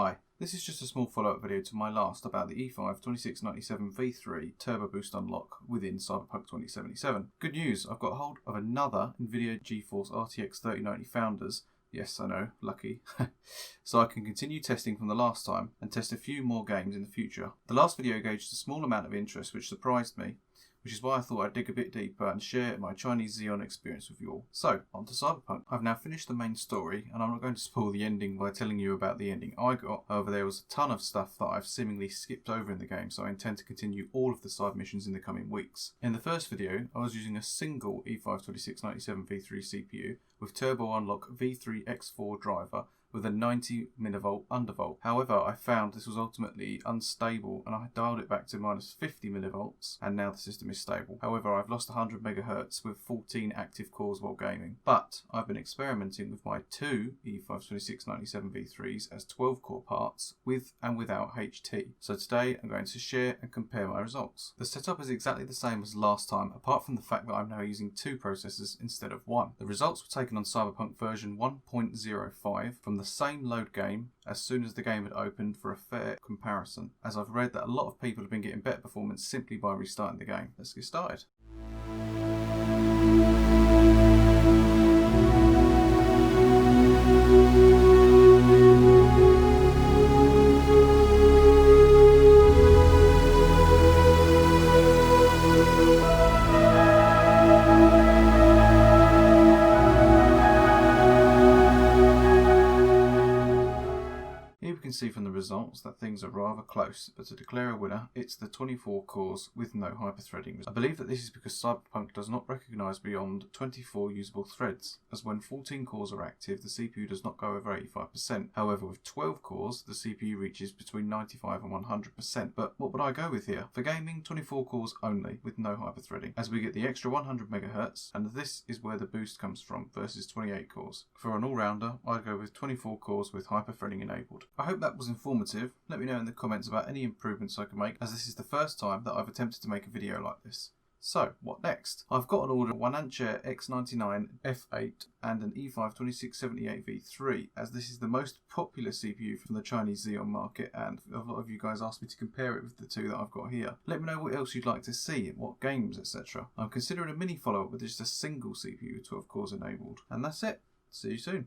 Hi, this is just a small follow-up video to my last about the E5-2697 V3 Turbo Boost unlock within Cyberpunk 2077. Good news, I've got hold of another Nvidia GeForce RTX 3090 Founders. Yes, I know, lucky. So I can continue testing from the last time and test a few more games in the future. The last video gauged a small amount of interest which surprised me, which is why I thought I'd dig a bit deeper and share my Chinese Xeon experience with you all. So, on to Cyberpunk. I've now finished the main story, and I'm not going to spoil the ending by telling you about the ending I got. However, there was a ton of stuff that I've seemingly skipped over in the game, so I intend to continue all of the side missions in the coming weeks. In the first video, I was using a single E5-2697 V3 CPU with Turbo Unlock V3 X4 driver with a 90 mV undervolt. However, I found this was ultimately unstable and I dialed it back to minus 50 mV and now the system is stable. However, I've lost 100 MHz with 14 active cores while gaming. But I've been experimenting with my two E5-2697 V3s as 12 core parts with and without HT. So today I'm going to share and compare my results. The setup is exactly the same as last time apart from the fact that I'm now using two processors instead of one. The results were taken on Cyberpunk version 1.05 from the same load game as soon as the game had opened for a fair comparison, as I've read that a lot of people have been getting better performance simply by restarting the game. Let's get started. See from the results that things are rather close, but to declare a winner, it's the 24 cores with no hyperthreading. I believe that this is because Cyberpunk does not recognise beyond 24 usable threads, as when 14 cores are active, the CPU does not go over 85%. However, with 12 cores, the CPU reaches between 95 and 100%. But what would I go with here? For gaming, 24 cores only, with no hyperthreading, as we get the extra 100 MHz, and this is where the boost comes from, versus 28 cores. For an all-rounder, I'd go with 24 cores with hyperthreading enabled. I hope that was informative. Let me know in the comments about any improvements I can make, as this is the first time that I've attempted to make a video like this. So, what next? I've got an order of one Anchair X99 F8 and an E5-2678 V3, as this is the most popular CPU from the Chinese Xeon market, and a lot of you guys asked me to compare it with the two that I've got here. Let me know what else you'd like to see, what games, etc. I'm considering a mini follow-up with just a single CPU with 12 cores enabled. And that's it. See you soon.